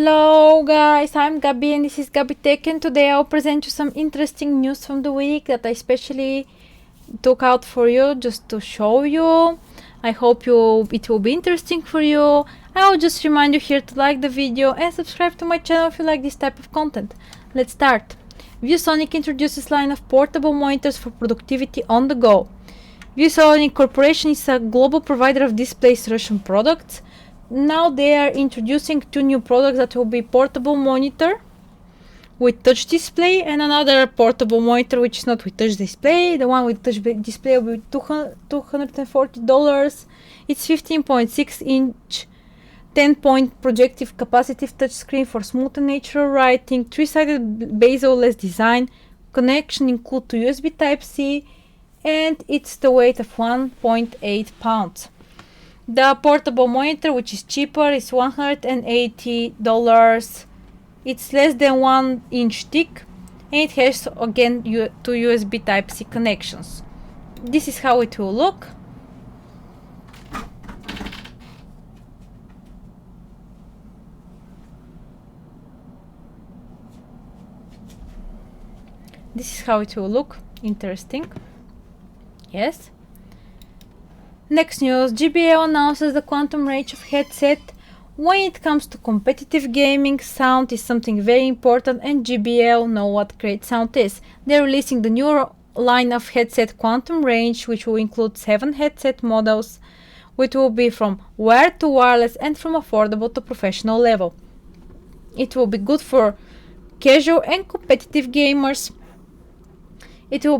Hello guys, I'm Gabby and this is Gabby Tech, and today I'll present you some interesting news from the week that I especially took out for you just to show you. I hope it will be interesting for you. I'll just remind you here to like the video and subscribe to my channel if you like this type of content. Let's start. ViewSonic introduces line of portable monitors for productivity on the go. ViewSonic Corporation is a global provider of display solution products. Now they are introducing two new products that will be portable monitor with touch display and another portable monitor which is not with touch display. The one with touch display will be $240. It's 15.6 inch 10-point projective capacitive touchscreen for smooth and natural writing, 3-sided bezel-less design, connection include to USB Type-C, and it's the weight of 1.8 pounds. The portable monitor, which is cheaper, is $180. It's less than 1 inch thick, and it has again two USB Type-C connections. This is how it will look. This is how it will look. Interesting. Yes. Next news, JBL announces the Quantum range of headset. When it comes to competitive gaming, sound is something very important, and JBL know what great sound is. They're releasing the new line of headset Quantum range, which will include 7 headset models, which will be from wired to wireless and from affordable to professional level. It will be good for casual and competitive gamers. They will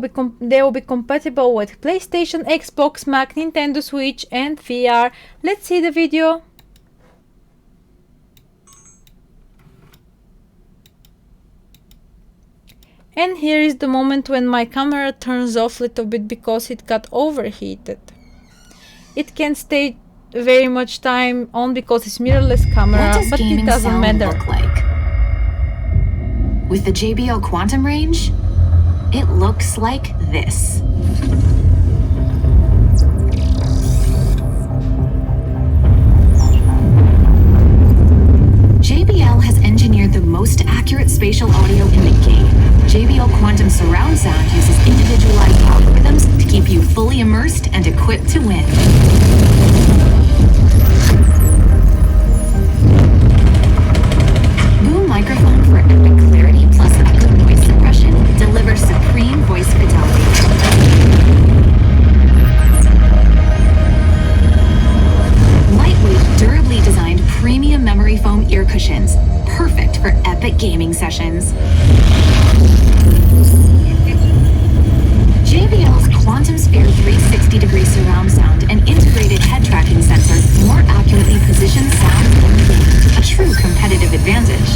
be compatible with PlayStation, Xbox, Mac, Nintendo Switch, and VR. Let's see the video. And here is the moment when my camera turns off a little bit because it got overheated. It can stay very much time on because it's mirrorless camera, but it doesn't matter. Look like? With the JBL Quantum range, it looks like this. JBL has engineered the most accurate spatial audio in the game. JBL Quantum surround sound uses individualized algorithms to keep you fully immersed and equipped to win. Boom microphone for epic clarity plus echo noise suppression delivers supreme voice fidelity. Lightweight, durably designed premium memory foam ear cushions, perfect for epic gaming sessions. JBL's Quantum Sphere 360-degree surround sound and integrated head tracking sensor more accurately positions sound in the game, a true competitive advantage.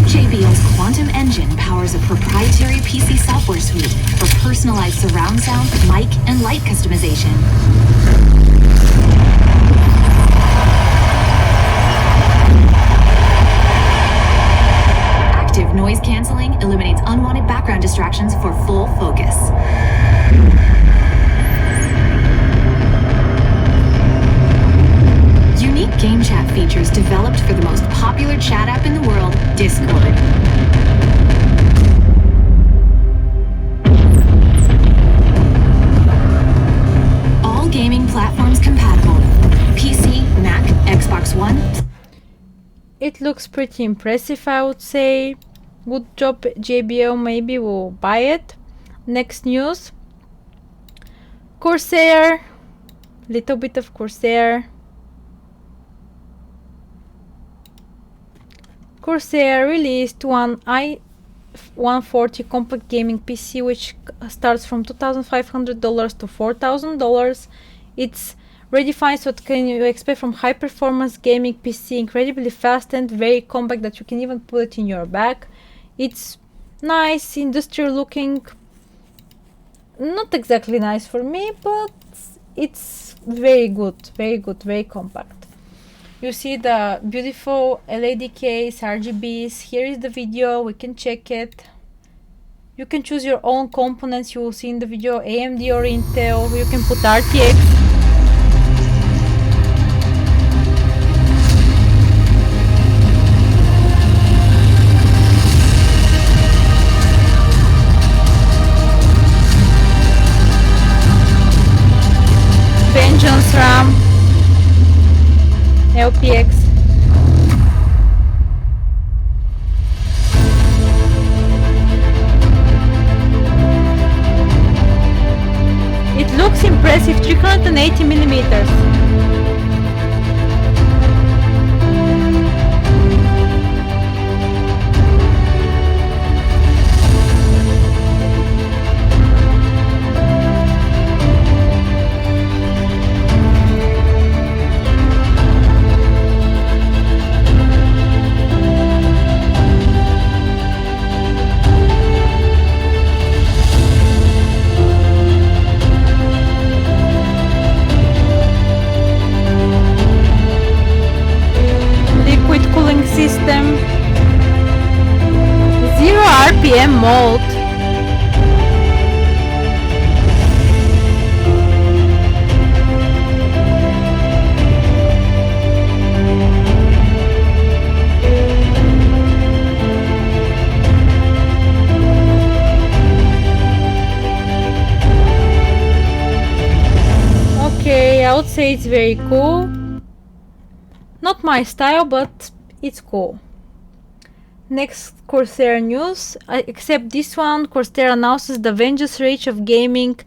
JBL's Quantum engine powers a proprietary PC software suite for personalized surround sound, mic, and light customization. Active noise canceling eliminates unwanted background distractions for full focus. Unique game chat features developed for the most popular chat app in the world, Discord. All gaming platforms compatible. PC, Mac, Xbox One. It looks pretty impressive, I would say. Good job, JBL, maybe we'll buy it. Next news. Corsair. Little bit of Corsair. Corsair released one i140 compact gaming PC which starts from $2,500 to $4,000. It's redefines what can you expect from high performance gaming PC, incredibly fast and very compact that you can even put it in your bag. It's nice, industrial looking, not exactly nice for me, but it's very good, very compact. You see the beautiful LED case, RGBs. Here is the video, we can check it. You can choose your own components, you will see in the video AMD or Intel. You can put RTX. Intelligence RAM, LPX. It looks impressive, 380 millimeters. System, 0 RPM mode. Okay, I would say it's very cool. Not my style, but it's cool. Next Corsair news, except this one, Corsair announces the Vengeance range of gaming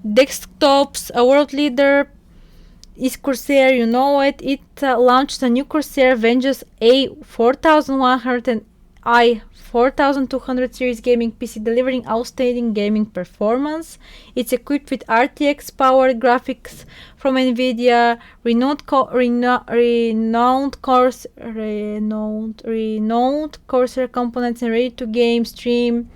desktops. A world leader is Corsair, you know it. It launched a new Corsair Vengeance A4100 and i4200 series gaming PC, delivering outstanding gaming performance. It's equipped with RTX powered graphics from NVIDIA, renowned Corsair components, and ready to game stream.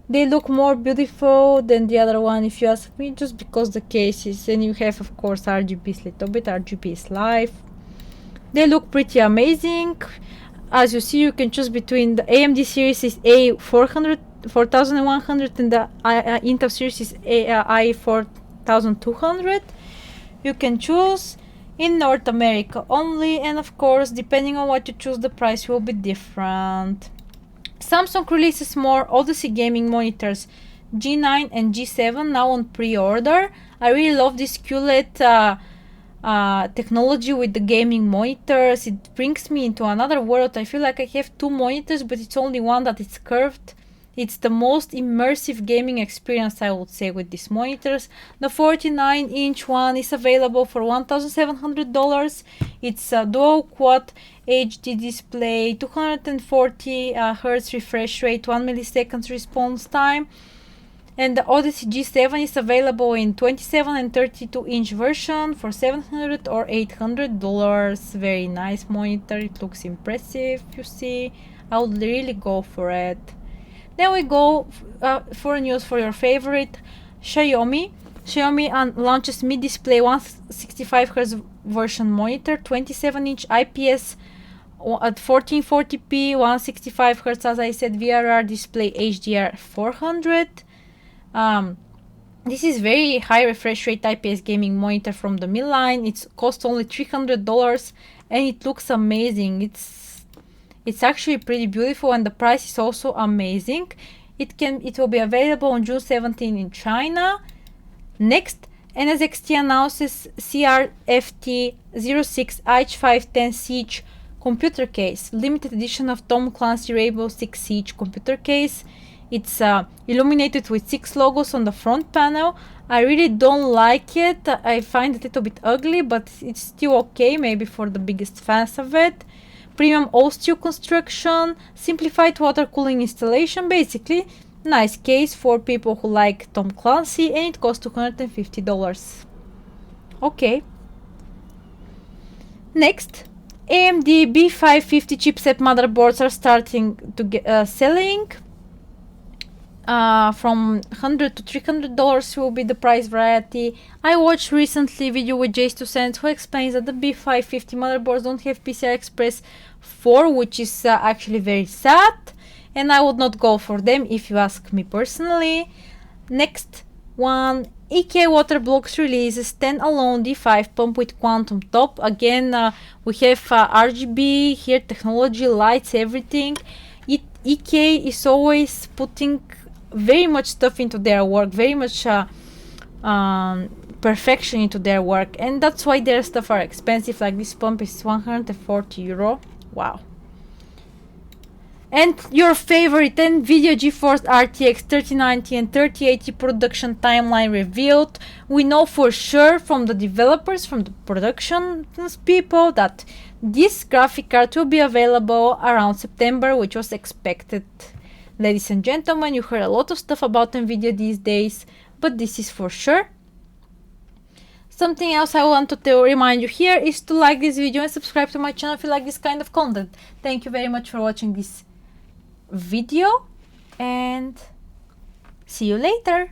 They look more beautiful than the other one, if you ask me, just because the cases, and you have of course RGBs, little bit RGBs live. They look pretty amazing. As you see, you can choose between the AMD series is A4100 and the Intel series is i4200. You can choose in North America only, and of course, depending on what you choose, the price will be different. Samsung releases more Odyssey gaming monitors, G9 and G7, now on pre-order. I really love this QLED technology with the gaming monitors. It brings me into another world. I feel like I have two monitors, but it's only one that is curved. It's the most immersive gaming experience, I would say, with these monitors. The 49-inch one is available for $1,700. It's a dual quad HD display, 240 Hz refresh rate, 1 millisecond response time. And the Odyssey G7 is available in 27 and 32-inch version for $700 or $800. Very nice monitor. It looks impressive, you see. I would really go for it. Then we go for news for your favorite Xiaomi. Xiaomi launches mid-display 165Hz version monitor, 27-inch IPS at 1440p, 165Hz, as I said, VRR display, HDR 400. This is very high refresh rate IPS gaming monitor from the midline. It costs only $300 and it looks amazing. It's actually pretty beautiful, and the price is also amazing. It will be available on June 17 in China. Next, NZXT announces CRFT 06 H510 Siege computer case, limited edition of Tom Clancy Rainbow Six Siege computer case. It's illuminated with 6 logos on the front panel. I really don't like it. I find it a little bit ugly, but it's still okay, maybe for the biggest fans of it. Premium all-steel construction, simplified water cooling installation, basically nice case for people who like Tom Clancy, and it costs $250. Okay. Next, AMD B550 chipset motherboards are starting to get selling. From $100 to $300 will be the price variety. I watched recently video with Jace2Cent who explains that the B550 motherboards don't have PCI Express 4, which is actually very sad, and I would not go for them if you ask me personally. Next one, EK Waterblocks releases standalone D5 pump with Quantum top. Again, we have RGB here, technology, lights, everything. EK is always putting very much stuff into their work, very much perfection into their work, and that's why their stuff are expensive. Like this pump is 140 euro. Wow. And your favorite NVIDIA GeForce RTX 3090 and 3080 production timeline revealed. We know for sure from the developers, from the production people, that this graphic card will be available around September, which was expected. Ladies and gentlemen, you heard a lot of stuff about NVIDIA these days, but this is for sure. Something else I wanted to remind you here is to like this video and subscribe to my channel if you like this kind of content. Thank you very much for watching this video, and see you later.